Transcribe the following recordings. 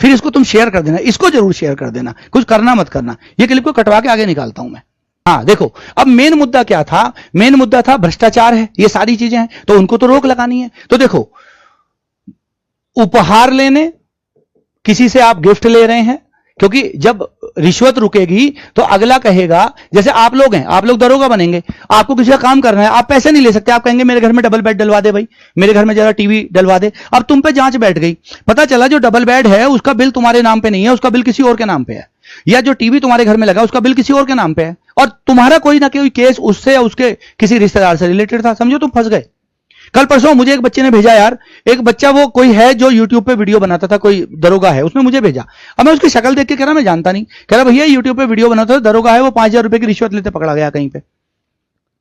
फिर इसको तुम शेयर कर देना, इसको जरूर शेयर कर देना, कुछ करना मत करना। ये क्लिप को कटवा के आगे निकालता हूं मैं। हाँ देखो, अब मेन मुद्दा क्या था? मेन मुद्दा था भ्रष्टाचार है, ये सारी चीजें हैं, तो उनको तो रोक लगानी है। तो देखो, उपहार लेने, किसी से आप गिफ्ट ले रहे हैं, क्योंकि जब रिश्वत रुकेगी तो अगला कहेगा, जैसे आप लोग हैं, आप लोग दरोगा बनेंगे, आपको किसी का काम करना है, आप पैसे नहीं ले सकते, आप कहेंगे मेरे घर में डबल बेड डलवा दे भाई, मेरे घर में जरा टीवी डलवा दे। अब तुम पे जांच बैठ गई, पता चला जो डबल बेड है उसका बिल तुम्हारे नाम पे नहीं है, उसका बिल किसी और के नाम पे है, या जो टीवी तुम्हारे घर में लगा उसका बिल किसी और के नाम पे है, और तुम्हारा कोई ना कोई केस उससे या उसके किसी रिश्तेदार से रिलेटेड था, समझो तुम फंस गए। कल परसों मुझे एक बच्चे ने भेजा यार, एक बच्चा वो कोई है जो यूट्यूब पे वीडियो बनाता था, कोई दरोगा है, उसने मुझे भेजा। अब मैं उसकी शक्ल देख के कह रहा मैं जानता नहीं, कह रहा भैया यूट्यूब पे वीडियो बनाता था, दरोगा है, वो 5,000 रुपए की रिश्वत लेते पकड़ा गया कहीं पे।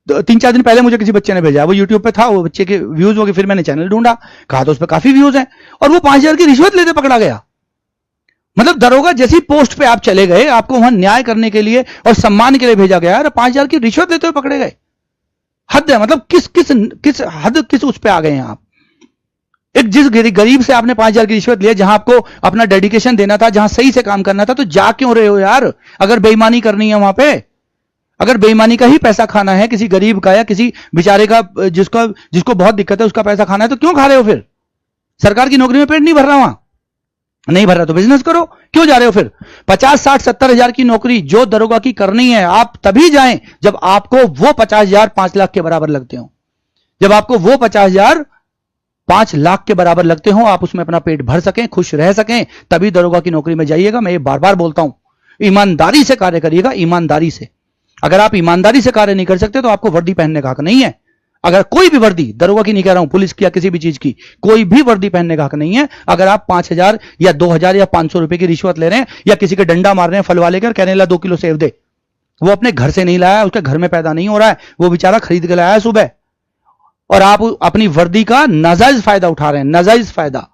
तो 3-4 दिन पहले मुझे किसी बच्चे ने भेजा, वो यूट्यूब पे था, वो बच्चे के व्यूज हो गए, फिर मैंने चैनल ढूंढा, कहा तो उस पर काफी व्यूज हैं, और वो 5,000 की रिश्वत लेते पकड़ा गया। मतलब दरोगा जैसी पोस्ट पे आप चले गए, आपको वहां न्याय करने के लिए और सम्मान के लिए भेजा गया, और 5,000 की रिश्वत लेते हुए पकड़े गए। हद है, मतलब किस उस पे आ गए हैं आप। एक जिस गरीब से आपने 5,000 की रिश्वत लिया, जहां आपको अपना डेडिकेशन देना था, जहां सही से काम करना था, तो जा क्यों रहे हो यार? अगर बेईमानी करनी है वहां पे, अगर बेईमानी का ही पैसा खाना है, किसी गरीब का या किसी बेचारे का जिसको बहुत दिक्कत है उसका पैसा खाना है, तो क्यों खा रहे हो फिर? सरकार की नौकरी में पेट नहीं भर रहा, वहां नहीं भर रहा तो बिजनेस करो, क्यों जा रहे हो फिर? 50, 60, 70 हजार की नौकरी जो दरोगा की करनी है, आप तभी जाएं जब आपको वो 50,000 5 लाख के बराबर लगते हो। जब आपको वो 50,000 5 लाख के बराबर लगते हो, आप उसमें अपना पेट भर सकें, खुश रह सकें, तभी दरोगा की नौकरी में जाइएगा। मैं ये बार बार बोलता हूं, ईमानदारी से कार्य करिएगा, ईमानदारी से। अगर आप ईमानदारी से कार्य नहीं कर सकते तो आपको वर्दी पहनने का हक नहीं है। अगर कोई भी वर्दी, दरोगा की नहीं कह रहा हूं, पुलिस की या किसी भी चीज की, कोई भी वर्दी पहनने का हक नहीं है अगर आप 5,000 या 2,000 या 500 रुपए की रिश्वत ले रहे हैं, या किसी के डंडा मार रहे हैं फल वाले के, कहने ला 2 किलो सेब दे। वो अपने घर से नहीं लाया, उसके घर में पैदा नहीं हो रहा है, वो बेचारा खरीद के लाया है सुबह, और आप अपनी वर्दी का नाजायज फायदा उठा रहे हैं, नाजायज फायदा।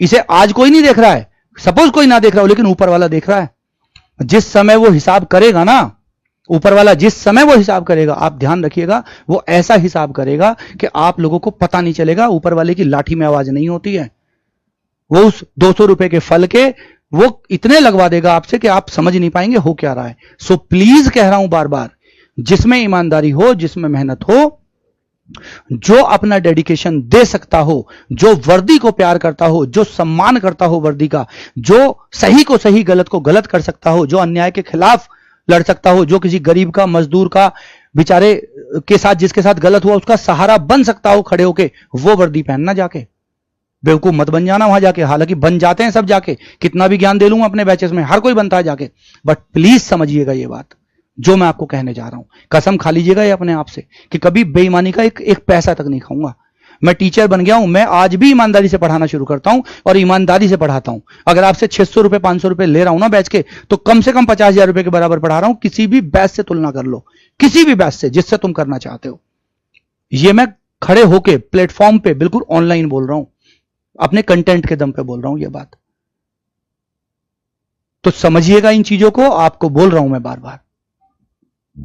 इसे आज कोई नहीं देख रहा है, सपोज कोई ना देख रहा हो, लेकिन ऊपर वाला देख रहा है। जिस समय वो हिसाब करेगा ना, ऊपर वाला जिस समय वो हिसाब करेगा, आप ध्यान रखिएगा, वो ऐसा हिसाब करेगा कि आप लोगों को पता नहीं चलेगा। ऊपर वाले की लाठी में आवाज नहीं होती है, वो उस 200 रुपए के फल के वो इतने लगवा देगा आपसे कि आप समझ नहीं पाएंगे हो क्या रहा है। सो प्लीज कह रहा हूं बार बार, जिसमें ईमानदारी हो, जिसमें मेहनत हो, जो अपना डेडिकेशन दे सकता हो, जो वर्दी को प्यार करता हो, जो सम्मान करता हो वर्दी का, जो सही को सही, गलत को गलत कर सकता हो, जो अन्याय के खिलाफ लड़ सकता हो, जो किसी गरीब का, मजदूर का, बेचारे के साथ जिसके साथ गलत हुआ उसका सहारा बन सकता हो खड़े होके, वो वर्दी पहनना। जाके बेवकूफ मत बन जाना वहां जाके, हालांकि बन जाते हैं सब जाके, कितना भी ज्ञान दे लूंगा अपने बैचेस में, हर कोई बनता है जाके, बट प्लीज समझिएगा ये बात जो मैं आपको कहने जा रहा हूं। कसम खा लीजिएगा ये अपने आप से कि कभी बेईमानी का एक पैसा तक नहीं खाऊंगा। मैं टीचर बन गया हूं, मैं आज भी ईमानदारी से पढ़ाना शुरू करता हूं और ईमानदारी से पढ़ाता हूं। अगर आपसे 600 रुपए 500 रुपए ले रहा हूं ना बैच के, तो कम से कम 50,000 रुपए के बराबर पढ़ा रहा हूं। किसी भी बैच से तुलना कर लो, किसी भी बैच से जिससे तुम करना चाहते हो। ये मैं खड़े होके प्लेटफॉर्म पे बिल्कुल ऑनलाइन बोल रहा हूं, अपने कंटेंट के दम पे बोल रहा हूं ये बात। तो समझिएगा इन चीजों को, आपको बोल रहा हूं मैं बार बार।